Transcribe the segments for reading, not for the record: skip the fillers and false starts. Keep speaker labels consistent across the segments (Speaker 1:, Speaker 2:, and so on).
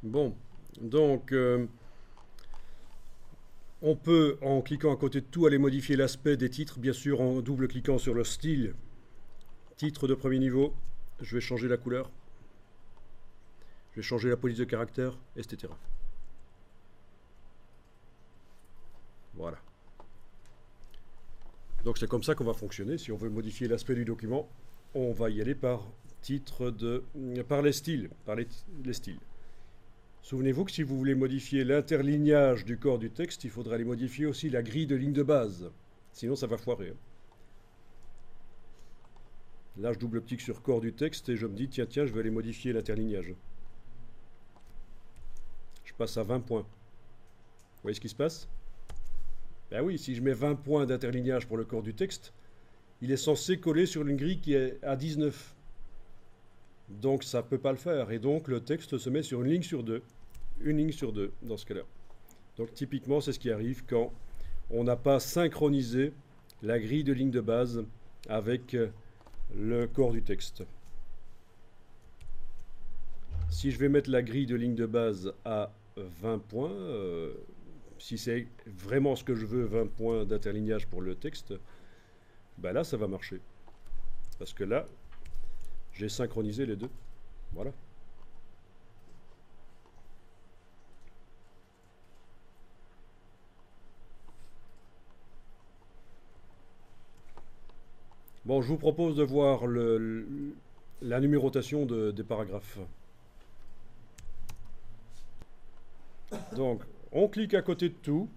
Speaker 1: Bon, donc on peut, en cliquant à côté de tout, aller modifier l'aspect des titres, bien sûr en double-cliquant sur le style. Titre de premier niveau, je vais changer la couleur, je vais changer la police de caractère, etc. Voilà. Donc c'est comme ça qu'on va fonctionner. Si on veut modifier l'aspect du document, on va y aller par par les styles, les styles. Souvenez-vous que si vous voulez modifier l'interlignage du corps du texte, il faudra aller modifier aussi la grille de ligne de base. Sinon, ça va foirer. Là, je double-clique sur corps du texte et je me dis, tiens, je vais aller modifier l'interlignage. Je passe à 20 points. Vous voyez ce qui se passe? Ben oui, si je mets 20 points d'interlignage pour le corps du texte, il est censé coller sur une grille qui est à 19. Donc ça ne peut pas le faire. Et donc le texte se met sur une ligne sur deux. Une ligne sur deux dans ce cas-là. Donc typiquement, c'est ce qui arrive quand on n'a pas synchronisé la grille de ligne de base avec le corps du texte. Si je vais mettre la grille de ligne de base à 20 points, si c'est vraiment ce que je veux, 20 points d'interlignage pour le texte, ben là ça va marcher. Parce que là, j'ai synchronisé les deux. Voilà. Bon, je vous propose de voir la numérotation des paragraphes. Donc, on clique à côté de tout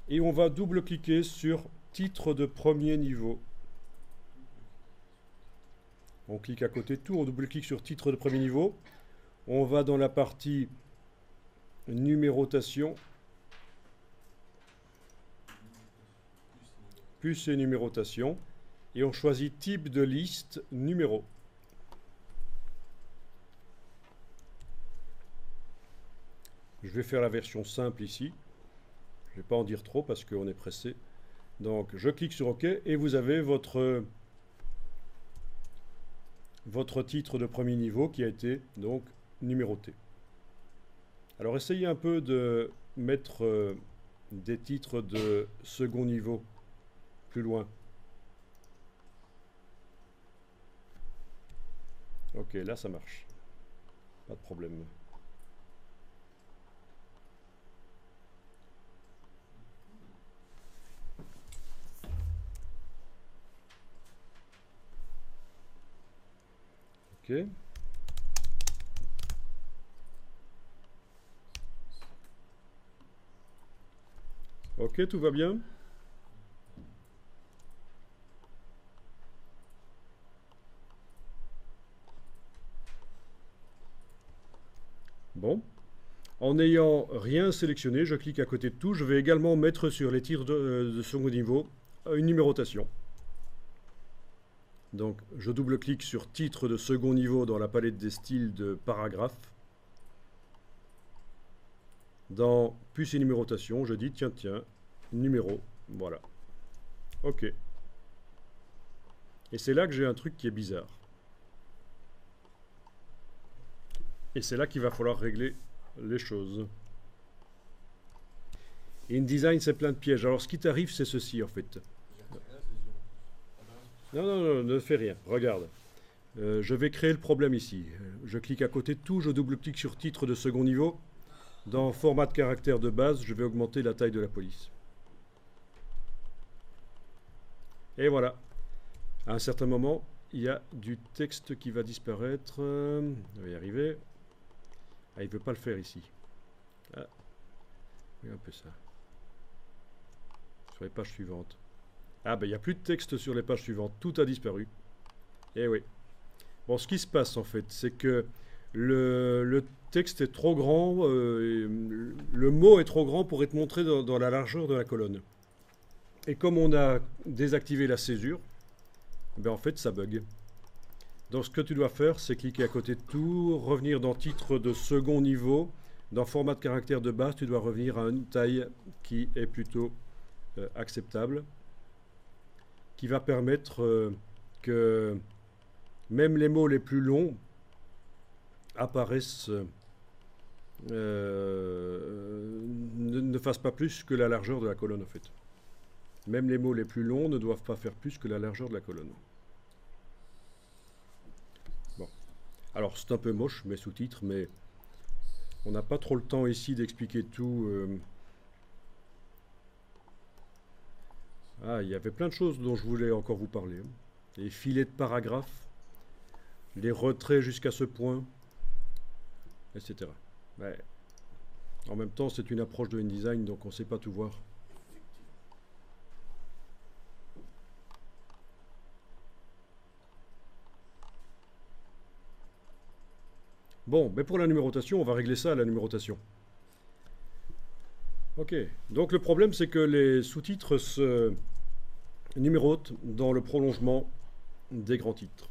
Speaker 1: et on va double-cliquer sur titre de premier niveau. On clique à côté de tout, on double-clique sur titre de premier niveau. On va dans la partie numérotation, plus et numérotation, et on choisit type de liste numéro. Je vais faire la version simple ici. Je ne vais pas en dire trop parce qu'on est pressé. Donc je clique sur OK et vous avez votre titre de premier niveau qui a été donc numéroté. Alors essayez un peu de mettre des titres de second niveau plus loin. Ok, là ça marche. Pas de problème. Ok. Ok, tout va bien. Bon. En n'ayant rien sélectionné, je clique à côté de tout. Je vais également mettre sur les titres de second niveau une numérotation. Donc je double-clique sur titre de second niveau dans la palette des styles de paragraphe. Dans plus et numérotation, je dis tiens, numéro, voilà. Ok. Et c'est là que j'ai un truc qui est bizarre. Et c'est là qu'il va falloir régler les choses. InDesign, c'est plein de pièges. Alors ce qui t'arrive, c'est ceci en fait. Non, ne fais rien. Regarde. Je vais créer le problème ici. Je clique à côté de tout, je double-clique sur titre de second niveau. Dans format de caractère de base, je vais augmenter la taille de la police. Et voilà. À un certain moment, il y a du texte qui va disparaître. On va y arriver. Ah, il ne veut pas le faire ici. Ah. Oui, un peu ça. Sur les pages suivantes. Ah, ben il n'y a plus de texte sur les pages suivantes. Tout a disparu. Eh oui. Bon, ce qui se passe en fait, c'est que le texte est trop grand, le mot est trop grand pour être montré dans la largeur de la colonne. Et comme on a désactivé la césure, ben en fait ça bug. Donc ce que tu dois faire, c'est cliquer à côté de tout, revenir dans titre de second niveau, dans format de caractère de base, tu dois revenir à une taille qui est plutôt acceptable, qui va permettre que même les mots les plus longs apparaissent ne fasse pas plus que la largeur de la colonne en fait. Même les mots les plus longs ne doivent pas faire plus que la largeur de la colonne. Bon. Alors c'est un peu moche mes sous-titres, mais on n'a pas trop le temps ici d'expliquer tout. Ah, il y avait plein de choses dont je voulais encore vous parler. Les filets de paragraphes, les retraits jusqu'à ce point, etc. Ouais. En même temps, c'est une approche de InDesign, donc on ne sait pas tout voir. Bon, mais pour la numérotation, on va régler ça à la numérotation. Ok, donc le problème c'est que les sous-titres se numérotent dans le prolongement des grands titres.